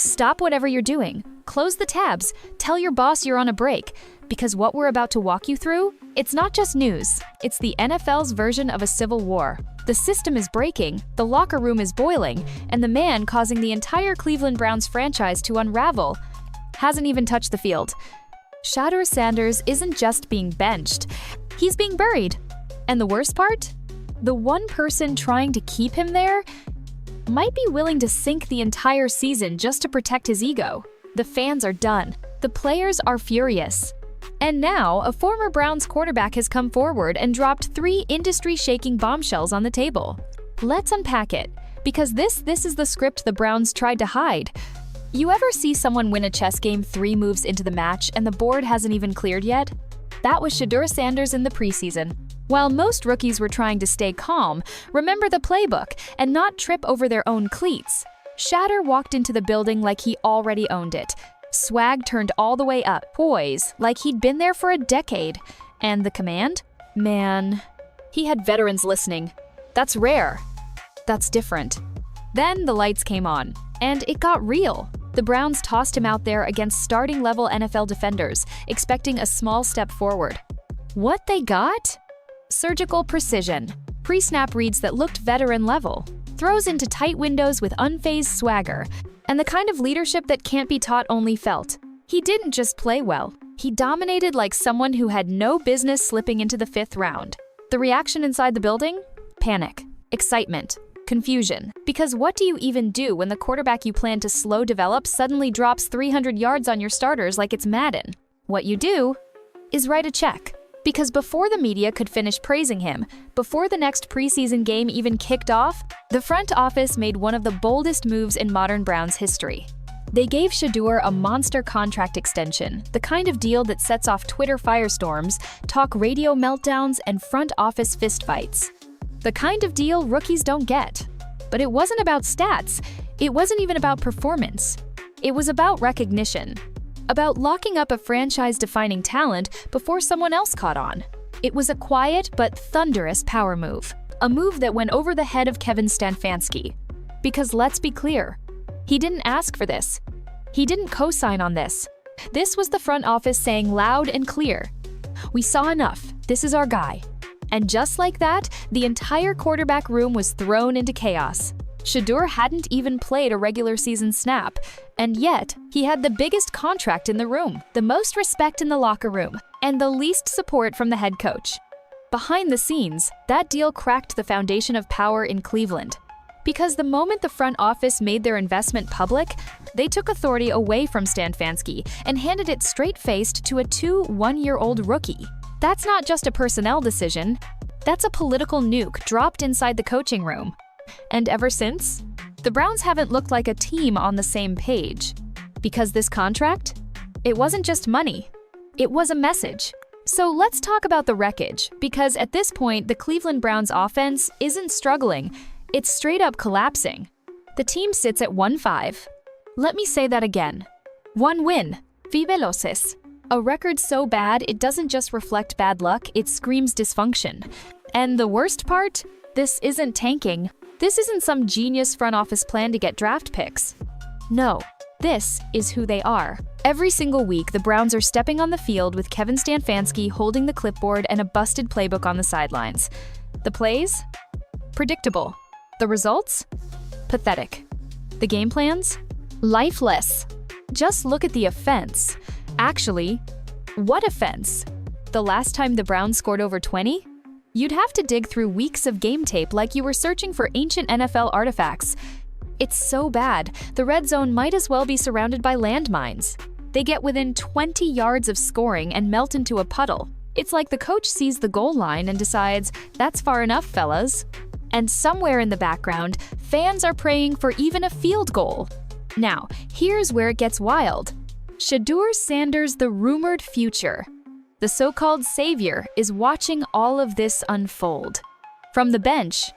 Stop whatever you're doing. Close the tabs. Tell your boss you're on a break. Because what we're about to walk you through, it's not just news. It's the NFL's version of a civil war. The system is breaking, the locker room is boiling, and the man causing the entire Cleveland Browns franchise to unravel hasn't even touched the field. Shadur Sanders isn't just being benched, he's being buried. And the worst part? The one person trying to keep him there might be willing to sink the entire season just to protect his ego. The fans are done. The players are furious. And now, a former Browns quarterback has come forward and dropped 3 industry-shaking bombshells on the table. Let's unpack it, because this is the script the Browns tried to hide. You ever see someone win a chess game 3 moves into the match and the board hasn't even cleared yet? That was Shadur Sanders in the preseason. While most rookies were trying to stay calm, remember the playbook, and not trip over their own cleats, Shadur walked into the building like he already owned it. Swag turned all the way up, poise, like he'd been there for a decade. And the command? Man, he had veterans listening. That's rare. That's different. Then the lights came on, and it got real. The Browns tossed him out there against starting-level NFL defenders, expecting a small step forward. What they got? Surgical precision. Pre-snap reads that looked veteran-level. Throws into tight windows with unfazed swagger, and the kind of leadership that can't be taught, only felt. He didn't just play well. He dominated like someone who had no business slipping into the 5th round. The reaction inside the building? Panic, excitement, confusion. Because what do you even do when the quarterback you plan to slow develop suddenly drops 300 yards on your starters like it's Madden? What you do is write a check. Because before the media could finish praising him, before the next preseason game even kicked off, the front office made one of the boldest moves in modern Browns history. They gave Shedeur a monster contract extension, the kind of deal that sets off Twitter firestorms, talk radio meltdowns, and front office fistfights. The kind of deal rookies don't get. But it wasn't about stats. It wasn't even about performance. It was about recognition. About locking up a franchise-defining talent before someone else caught on. It was a quiet but thunderous power move. A move that went over the head of Kevin Stfansky. Because let's be clear, he didn't ask for this. He didn't co-sign on this. This was the front office saying loud and clear, "We saw enough. This is our guy." And just like that, the entire quarterback room was thrown into chaos. Shedeur hadn't even played a regular season snap, and yet he had the biggest contract in the room, the most respect in the locker room, and the least support from the head coach. Behind the scenes, that deal cracked the foundation of power in Cleveland. Because the moment the front office made their investment public, they took authority away from Stefanski and handed it straight-faced to a 1-year-old rookie. That's not just a personnel decision, that's a political nuke dropped inside the coaching room. And ever since, the Browns haven't looked like a team on the same page. Because this contract? It wasn't just money. It was a message. So let's talk about the wreckage, because at this point, the Cleveland Browns offense isn't struggling, it's straight up collapsing. The team sits at 1-5. Let me say that again. 1 win. Vive Loses. A record so bad it doesn't just reflect bad luck, it screams dysfunction. And the worst part? This isn't tanking. This isn't some genius front office plan to get draft picks. No, this is who they are. Every single week, the Browns are stepping on the field with Kevin Stefanski holding the clipboard and a busted playbook on the sidelines. The plays? Predictable. The results? Pathetic. The game plans? Lifeless. Just look at the offense. Actually, what offense? The last time the Browns scored over 20? You'd have to dig through weeks of game tape like you were searching for ancient NFL artifacts. It's so bad, the red zone might as well be surrounded by landmines. They get within 20 yards of scoring and melt into a puddle. It's like the coach sees the goal line and decides, "That's far enough, fellas." And somewhere in the background, fans are praying for even a field goal. Now, here's where it gets wild. Shadur Sanders, the rumored future, the so-called savior, is watching all of this unfold. From the bench,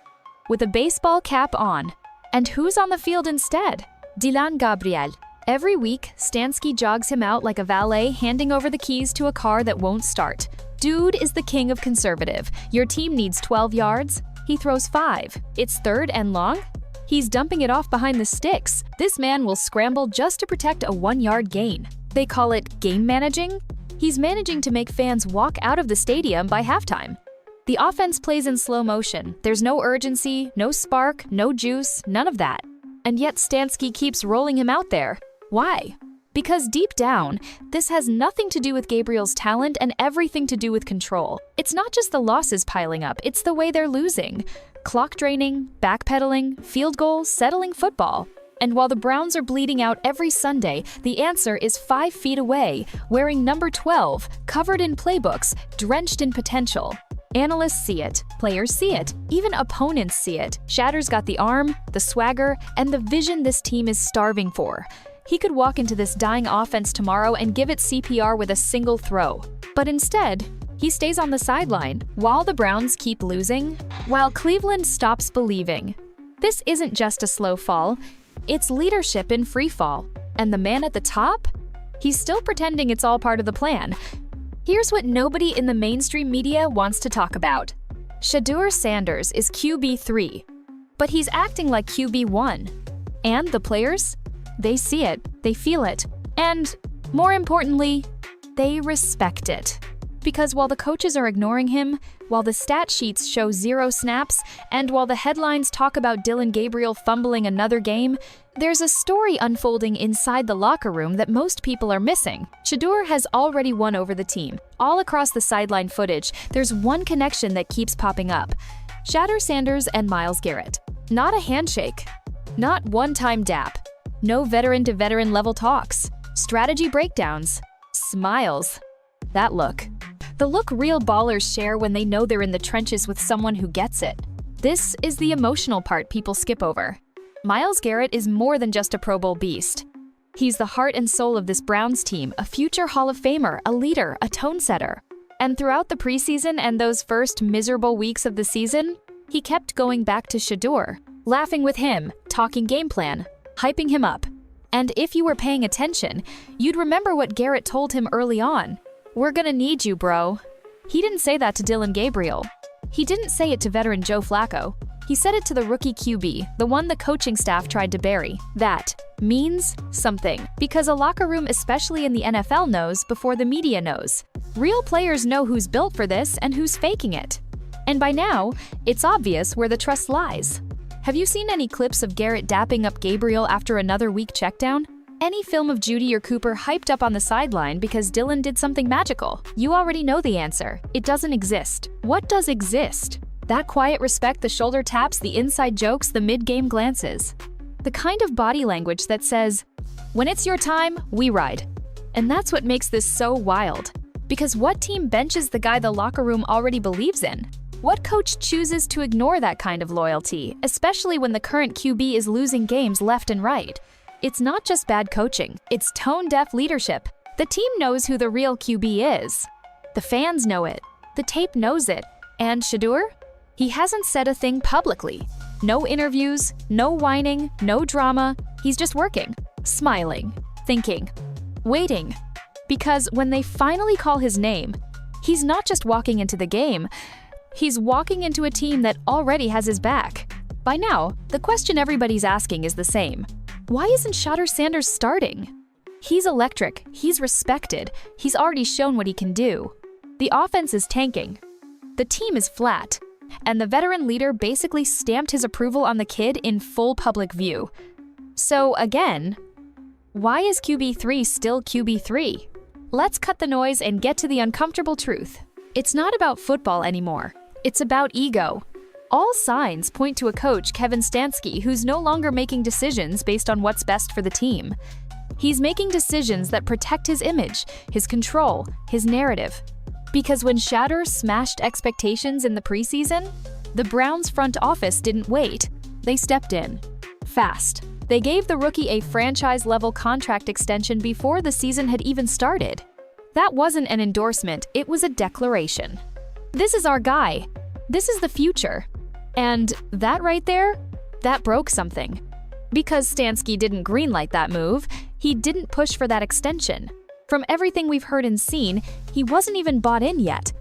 with a baseball cap on. And who's on the field instead? Dylan Gabriel. Every week, Stfansky jogs him out like a valet handing over the keys to a car that won't start. Dude is the king of conservative. Your team needs 12 yards. He throws 5. It's 3rd and long. He's dumping it off behind the sticks. This man will scramble just to protect a 1-yard gain. They call it game managing. He's managing to make fans walk out of the stadium by halftime. The offense plays in slow motion. There's no urgency, no spark, no juice, none of that. And yet Stfansky keeps rolling him out there. Why? Because deep down, this has nothing to do with Gabriel's talent and everything to do with control. It's not just the losses piling up, it's the way they're losing. Clock draining, backpedaling, field goals, settling football. And while the Browns are bleeding out every Sunday, the answer is 5 feet away, wearing number 12, covered in playbooks, drenched in potential. Analysts see it, players see it, even opponents see it. Shedur's got the arm, the swagger, and the vision this team is starving for. He could walk into this dying offense tomorrow and give it CPR with a single throw. But instead, he stays on the sideline while the Browns keep losing, while Cleveland stops believing. This isn't just a slow fall, it's leadership in free fall. And the man at the top? He's still pretending it's all part of the plan. Here's what nobody in the mainstream media wants to talk about. Shadur Sanders is QB3, but he's acting like QB1. And the players? They see it, they feel it, and, more importantly, they respect it. Because while the coaches are ignoring him, while the stat sheets show 0 snaps, and while the headlines talk about Dillon Gabriel fumbling another game, there's a story unfolding inside the locker room that most people are missing. Shedeur has already won over the team. All across the sideline footage, there's one connection that keeps popping up. Shadur Sanders and Myles Garrett. Not a handshake. Not one-time dap. No veteran-to-veteran level talks. Strategy breakdowns. Smiles. That look. The look real ballers share when they know they're in the trenches with someone who gets it. This is the emotional part people skip over. Myles Garrett is more than just a Pro Bowl beast. He's the heart and soul of this Browns team, a future Hall of Famer, a leader, a tone setter. And throughout the preseason and those first miserable weeks of the season, he kept going back to Shedeur, laughing with him, talking game plan, hyping him up. And if you were paying attention, you'd remember what Garrett told him early on. "We're gonna need you, bro." He didn't say that to Dillon Gabriel. He didn't say it to veteran Joe Flacco. He said it to the rookie QB, the one the coaching staff tried to bury. That means something, because a locker room, especially in the NFL, knows before the media knows. Real players know who's built for this and who's faking it. And by now, it's obvious where the trust lies. Have you seen any clips of Garrett dapping up Gabriel after another week checkdown? Any film of Judy or Cooper hyped up on the sideline because Dillon did something magical? You already know the answer. It doesn't exist. What does exist? That quiet respect, the shoulder taps, the inside jokes, the mid-game glances. The kind of body language that says, "When it's your time, we ride." And that's what makes this so wild. Because what team benches the guy the locker room already believes in? What coach chooses to ignore that kind of loyalty, especially when the current QB is losing games left and right? It's not just bad coaching, it's tone-deaf leadership. The team knows who the real QB is. The fans know it. The tape knows it. And Shedeur? He hasn't said a thing publicly. No interviews, no whining, no drama. He's just working, smiling, thinking, waiting. Because when they finally call his name, he's not just walking into the game, he's walking into a team that already has his back. By now, the question everybody's asking is the same. Why isn't Shadur Sanders starting? He's electric, he's respected, he's already shown what he can do. The offense is tanking. The team is flat. And the veteran leader basically stamped his approval on the kid in full public view. So again, why is QB3 still QB3? Let's cut the noise and get to the uncomfortable truth. It's not about football anymore. It's about ego. All signs point to a coach, Kevin Stfansky, who's no longer making decisions based on what's best for the team. He's making decisions that protect his image, his control, his narrative. Because when Shadur smashed expectations in the preseason, the Browns front office didn't wait. They stepped in. Fast. They gave the rookie a franchise-level contract extension before the season had even started. That wasn't an endorsement, it was a declaration. This is our guy. This is the future. And that right there, that broke something. Because Stfansky didn't greenlight that move, he didn't push for that extension. From everything we've heard and seen, he wasn't even bought in yet.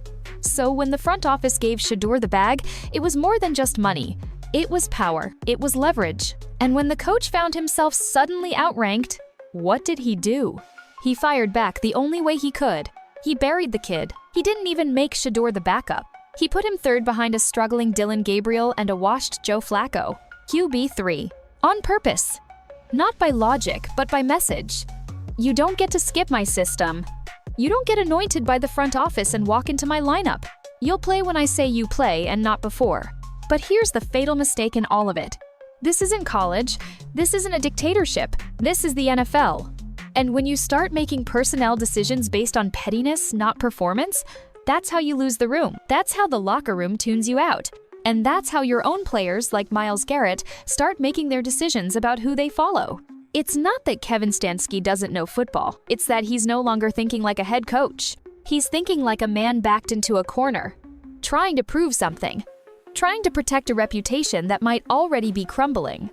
So when the front office gave Shedeur the bag, it was more than just money. It was power, it was leverage. And when the coach found himself suddenly outranked, what did he do? He fired back the only way he could. He buried the kid. He didn't even make Shedeur the backup. He put him third behind a struggling Dillon Gabriel and a washed Joe Flacco. QB3. On purpose. Not by logic, but by message. You don't get to skip my system. You don't get anointed by the front office and walk into my lineup. You'll play when I say you play and not before. But here's the fatal mistake in all of it. This isn't college. This isn't a dictatorship. This is the NFL. And when you start making personnel decisions based on pettiness, not performance, that's how you lose the room. That's how the locker room tunes you out. And that's how your own players, like Myles Garrett, start making their decisions about who they follow. It's not that Kevin Stefanski doesn't know football. It's that he's no longer thinking like a head coach. He's thinking like a man backed into a corner, trying to prove something, trying to protect a reputation that might already be crumbling.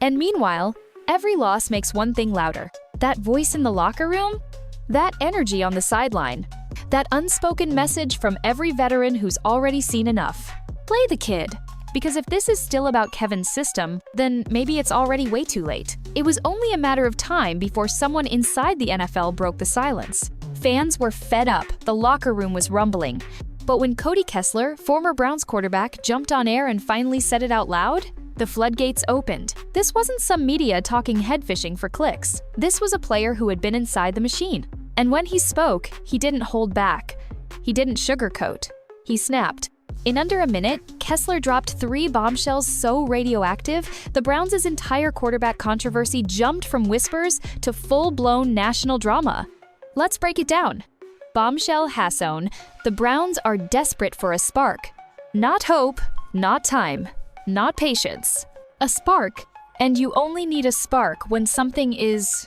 And meanwhile, every loss makes one thing louder. That voice in the locker room, that energy on the sideline, that unspoken message from every veteran who's already seen enough. Play the kid. Because if this is still about Kevin's system, then maybe it's already way too late. It was only a matter of time before someone inside the NFL broke the silence. Fans were fed up, the locker room was rumbling. But when Cody Kesler, former Browns quarterback, jumped on air and finally said it out loud, the floodgates opened. This wasn't some media talking head fishing for clicks. This was a player who had been inside the machine. And when he spoke, he didn't hold back. He didn't sugarcoat. He snapped. In under a minute, Kesler dropped 3 bombshells so radioactive, the Browns' entire quarterback controversy jumped from whispers to full-blown national drama. Let's break it down. Bombshell Hasson, the Browns are desperate for a spark. Not hope, not time, not patience. A spark, and you only need a spark when something is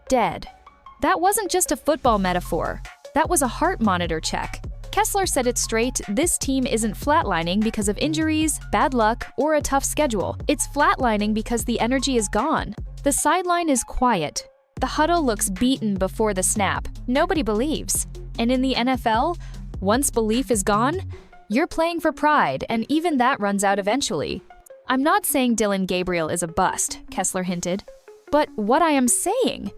dead. That wasn't just a football metaphor. That was a heart monitor check. Kesler said it straight, this team isn't flatlining because of injuries, bad luck, or a tough schedule. It's flatlining because the energy is gone. The sideline is quiet. The huddle looks beaten before the snap. Nobody believes. And in the NFL, once belief is gone, you're playing for pride, and even that runs out eventually. I'm not saying Dillon Gabriel is a bust, Kesler hinted. But what I am saying,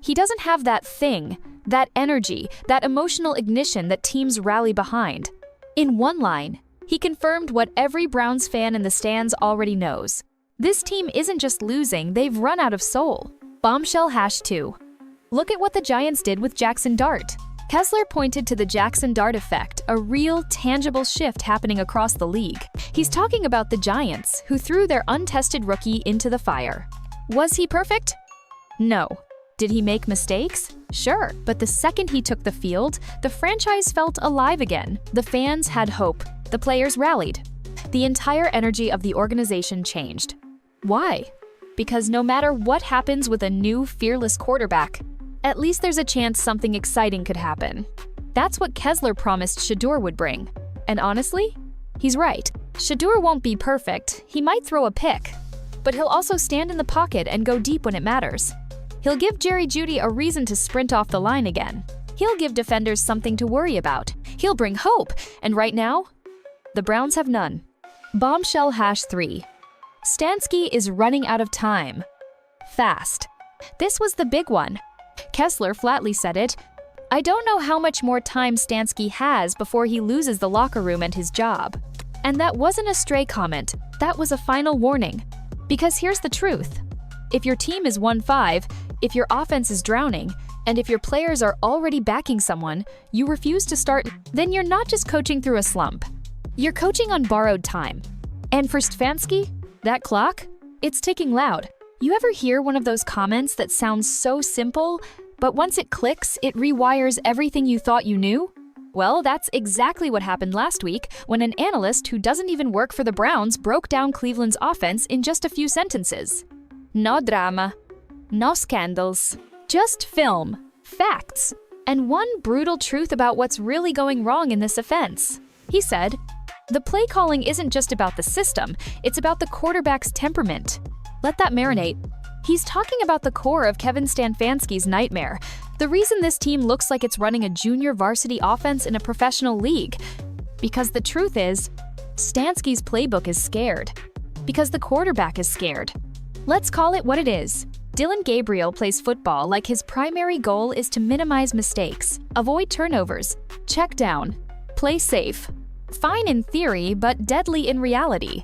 he doesn't have that thing, that energy, that emotional ignition that teams rally behind. In one line, he confirmed what every Browns fan in the stands already knows. This team isn't just losing, they've run out of soul. Bombshell #2. Look at what the Giants did with Jackson Dart. Kesler pointed to the Jackson Dart effect, a real, tangible shift happening across the league. He's talking about the Giants, who threw their untested rookie into the fire. Was he perfect? No. Did he make mistakes? Sure, but the second he took the field, the franchise felt alive again. The fans had hope. The players rallied. The entire energy of the organization changed. Why? Because no matter what happens with a new, fearless quarterback, at least there's a chance something exciting could happen. That's what Kesler promised Shedeur would bring. And honestly, he's right. Shedeur won't be perfect. He might throw a pick. But he'll also stand in the pocket and go deep when it matters. He'll give Jerry Jeudy a reason to sprint off the line again. He'll give defenders something to worry about. He'll bring hope. And right now, the Browns have none. Bombshell #3. Stfansky is running out of time. Fast. This was the big one. Kesler flatly said it. I don't know how much more time Stfansky has before he loses the locker room and his job. And that wasn't a stray comment. That was a final warning. Because here's the truth. If your team is 1-5, if your offense is drowning, and if your players are already backing someone, you refuse to start, then you're not just coaching through a slump. You're coaching on borrowed time. And for Stefanski, that clock, it's ticking loud. You ever hear one of those comments that sounds so simple, but once it clicks, it rewires everything you thought you knew? Well, that's exactly what happened last week when an analyst who doesn't even work for the Browns broke down Cleveland's offense in just a few sentences. No drama, no scandals, just film, facts, and one brutal truth about what's really going wrong in this offense. He said, the play calling isn't just about the system, it's about the quarterback's temperament. Let that marinate. He's talking about the core of Kevin Stefanski's nightmare. The reason this team looks like it's running a junior varsity offense in a professional league. Because the truth is, Stefanski's playbook is scared. Because the quarterback is scared. Let's call it what it is. Dillon Gabriel plays football like his primary goal is to minimize mistakes, avoid turnovers, check down, play safe. Fine in theory, but deadly in reality.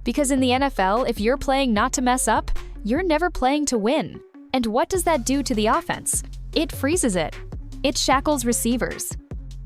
Because in the NFL, if you're playing not to mess up, you're never playing to win. And what does that do to the offense? It freezes it. It shackles receivers.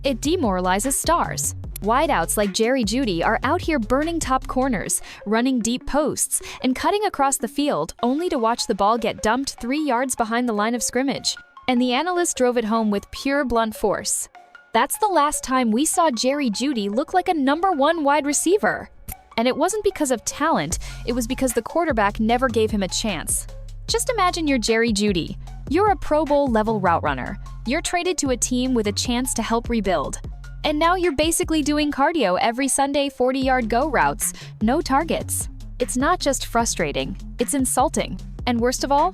It demoralizes stars. Wideouts like Jerry Jeudy are out here burning top corners, running deep posts, and cutting across the field only to watch the ball get dumped 3 yards behind the line of scrimmage. And the analyst drove it home with pure blunt force. That's the last time we saw Jerry Jeudy look like a #1 wide receiver. And it wasn't because of talent, it was because the quarterback never gave him a chance. Just imagine you're Jerry Jeudy. You're a Pro Bowl level route runner. You're traded to a team with a chance to help rebuild. And now you're basically doing cardio every Sunday 40-yard go routes, no targets. It's not just frustrating, it's insulting. And worst of all,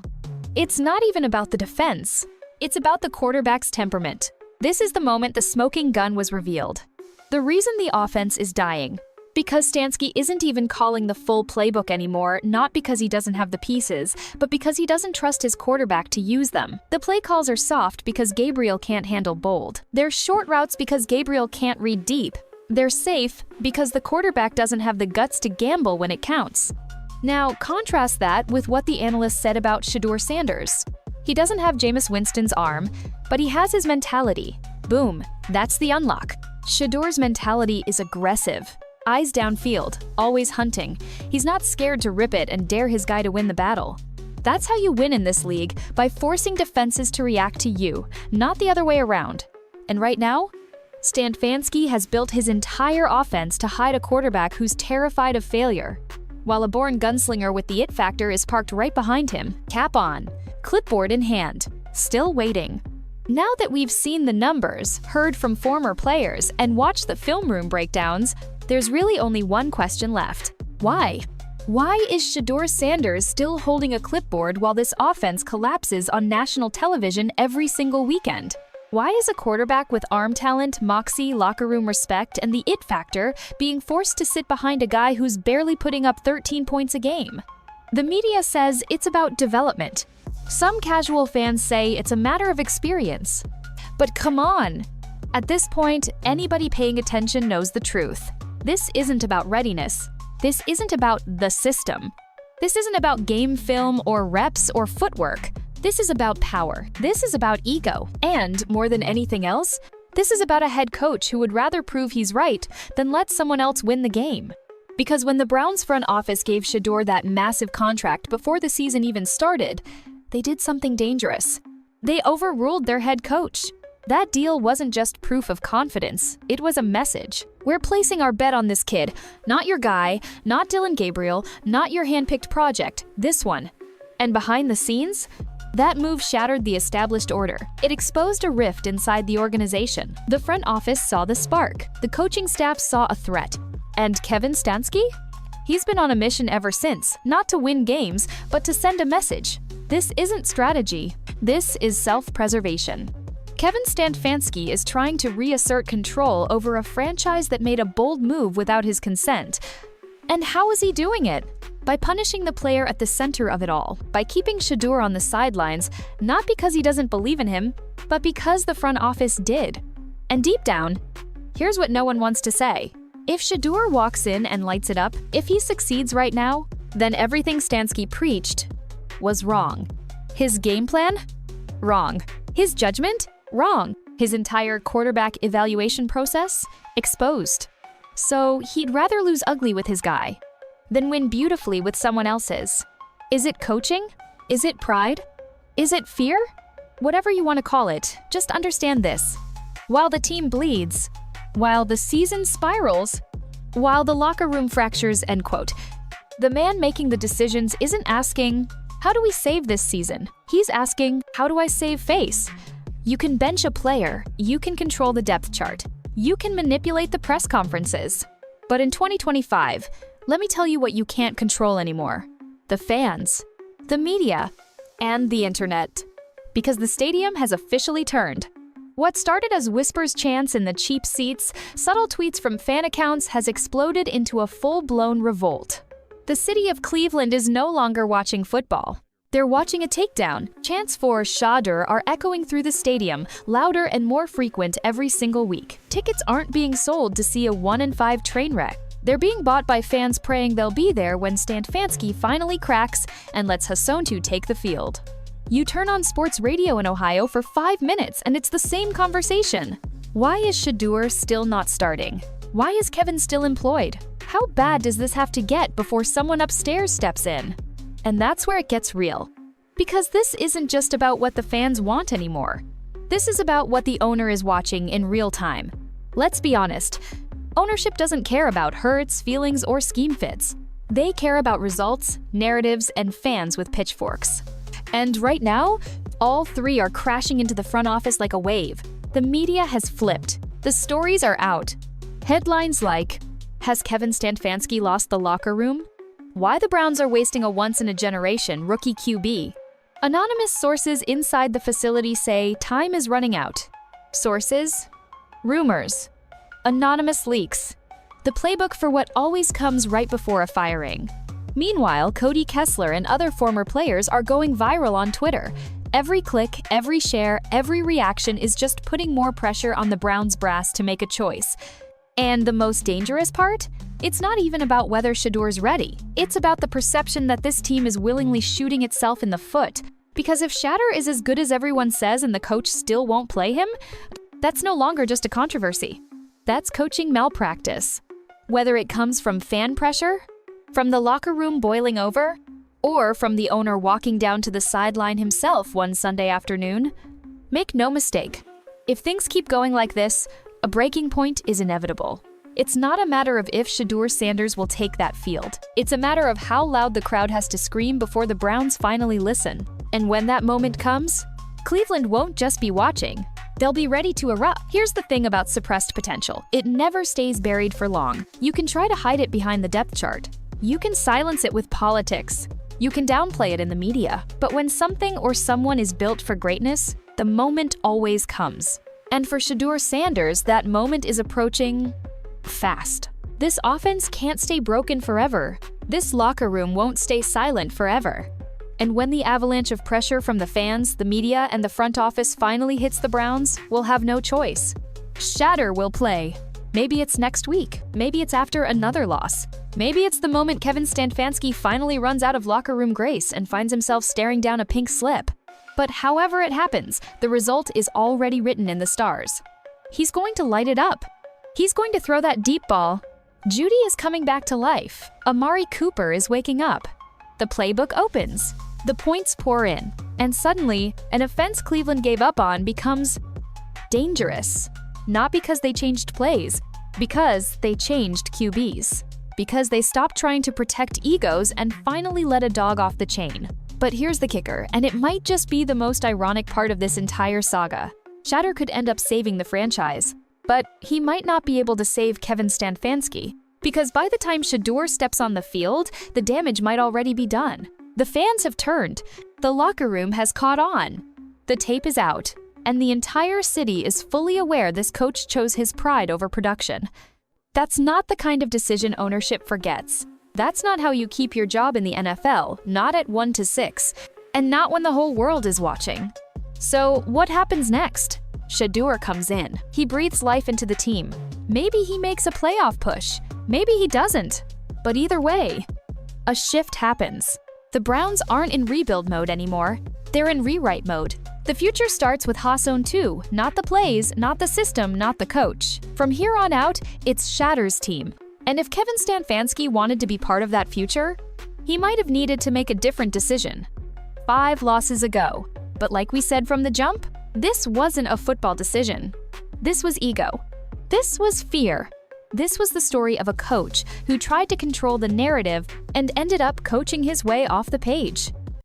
it's not even about the defense. It's about the quarterback's temperament. This is the moment the smoking gun was revealed. The reason the offense is dying. Because Stfansky isn't even calling the full playbook anymore, not because he doesn't have the pieces, but because he doesn't trust his quarterback to use them. The play calls are soft because Gabriel can't handle bold. They're short routes because Gabriel can't read deep. They're safe because the quarterback doesn't have the guts to gamble when it counts. Now, contrast that with what the analyst said about Shadur Sanders. He doesn't have Jameis Winston's arm, but he has his mentality. Boom, that's the unlock. Shedur's mentality is aggressive. Eyes downfield, always hunting. He's not scared to rip it and dare his guy to win the battle. That's how you win in this league, by forcing defenses to react to you, not the other way around. And right now, Stefanski has built his entire offense to hide a quarterback who's terrified of failure, while a born gunslinger with the it factor is parked right behind him, cap on, clipboard in hand, still waiting. Now that we've seen the numbers, heard from former players, and watched the film room breakdowns, there's really only one question left. Why? Why is Shadur Sanders still holding a clipboard while this offense collapses on national television every single weekend? Why is a quarterback with arm talent, moxie, locker room respect, and the it factor being forced to sit behind a guy who's barely putting up 13 points a game? The media says it's about development. Some casual fans say it's a matter of experience. But come on! At this point, anybody paying attention knows the truth. This isn't about readiness. This isn't about the system. This isn't about game film or reps or footwork. This is about power. This is about ego. And, more than anything else, this is about a head coach who would rather prove he's right than let someone else win the game. Because when the Browns front office gave Shedeur that massive contract before the season even started, they did something dangerous. They overruled their head coach. That deal wasn't just proof of confidence, it was a message. We're placing our bet on this kid, not your guy, not Dillon Gabriel, not your handpicked project, this one. And behind the scenes, that move shattered the established order. It exposed a rift inside the organization. The front office saw the spark. The coaching staff saw a threat. And Kevin Stefanski? He's been on a mission ever since, not to win games, but to send a message. This isn't strategy. This is self-preservation. Kevin Stefanski is trying to reassert control over a franchise that made a bold move without his consent. And how is he doing it? By punishing the player at the center of it all, by keeping Shedeur on the sidelines, not because he doesn't believe in him, but because the front office did. And deep down, here's what no one wants to say. If Shedeur walks in and lights it up, if he succeeds right now, then everything Stefanski preached was wrong. His game plan? Wrong. His judgment? Wrong. His entire quarterback evaluation process? Exposed. So he'd rather lose ugly with his guy than win beautifully with someone else's. Is it coaching? Is it pride? Is it fear? Whatever you want to call it, just understand this. While the team bleeds, while the season spirals, while the locker room fractures, end quote, the man making the decisions isn't asking, how do we save this season? He's asking, how do I save face? You can bench a player, you can control the depth chart, you can manipulate the press conferences. But in 2025, let me tell you what you can't control anymore. The fans, the media, and the internet. Because the stadium has officially turned. What started as whispers, chants in the cheap seats, subtle tweets from fan accounts has exploded into a full-blown revolt. The city of Cleveland is no longer watching football. They're watching a takedown. Chants for Shedeur are echoing through the stadium, louder and more frequent every single week. Tickets aren't being sold to see a 1-5 train wreck. They're being bought by fans praying they'll be there when Stfansky finally cracks and lets Hasontu take the field. You turn on sports radio in Ohio for 5 minutes and it's the same conversation. Why is Shedeur still not starting? Why is Kevin still employed? How bad does this have to get before someone upstairs steps in? And that's where it gets real. Because this isn't just about what the fans want anymore. This is about what the owner is watching in real time. Let's be honest, ownership doesn't care about hurts, feelings, or scheme fits. They care about results, narratives, and fans with pitchforks. And right now, all three are crashing into the front office like a wave. The media has flipped. The stories are out. Headlines like, "Has Kevin Stefanski lost the locker room?" "Why the Browns are wasting a once-in-a-generation rookie QB?" Anonymous sources inside the facility say time is running out. Sources? Rumors. Anonymous leaks. The playbook for what always comes right before a firing. Meanwhile, Cody Kesler and other former players are going viral on Twitter. Every click, every share, every reaction is just putting more pressure on the Browns brass to make a choice. And the most dangerous part? It's not even about whether Shedeur's ready. It's about the perception that this team is willingly shooting itself in the foot. Because if Shadur is as good as everyone says and the coach still won't play him, that's no longer just a controversy. That's coaching malpractice. Whether it comes from fan pressure, from the locker room boiling over, or from the owner walking down to the sideline himself one Sunday afternoon, make no mistake, if things keep going like this, a breaking point is inevitable. It's not a matter of if Shadur Sanders will take that field. It's a matter of how loud the crowd has to scream before the Browns finally listen. And when that moment comes, Cleveland won't just be watching. They'll be ready to erupt. Here's the thing about suppressed potential. It never stays buried for long. You can try to hide it behind the depth chart. You can silence it with politics. You can downplay it in the media. But when something or someone is built for greatness, the moment always comes. And for Shadur Sanders, that moment is approaching fast. This offense can't stay broken forever. This locker room won't stay silent forever. And when the avalanche of pressure from the fans, the media, and the front office finally hits the Browns, we'll have no choice. Shadur will play. Maybe it's next week. Maybe it's after another loss. Maybe it's the moment Kevin Stefanski finally runs out of locker room grace and finds himself staring down a pink slip. But however it happens, the result is already written in the stars. He's going to light it up. He's going to throw that deep ball. Judy is coming back to life. Amari Cooper is waking up. The playbook opens. The points pour in. And suddenly, an offense Cleveland gave up on becomes dangerous. Not because they changed plays, because they changed QBs. Because they stopped trying to protect egos and finally let a dog off the chain. But here's the kicker, and it might just be the most ironic part of this entire saga. Shadur could end up saving the franchise, but he might not be able to save Kevin Stefanski, because by the time Shedeur steps on the field, the damage might already be done. The fans have turned. The locker room has caught on. The tape is out, and the entire city is fully aware this coach chose his pride over production. That's not the kind of decision ownership forgets. That's not how you keep your job in the NFL, not at 1-6, and not when the whole world is watching. So what happens next? Shedeur comes in. He breathes life into the team. Maybe he makes a playoff push. Maybe he doesn't. But either way, a shift happens. The Browns aren't in rebuild mode anymore. They're in rewrite mode. The future starts with Hasontu, not the plays, not the system, not the coach. From here on out, it's Shadur's team. And if Kevin Stefanski wanted to be part of that future, he might have needed to make a different decision. 5 losses ago. But like we said from the jump, this wasn't a football decision. This was ego. This was fear. This was the story of a coach who tried to control the narrative and ended up coaching his way off the page.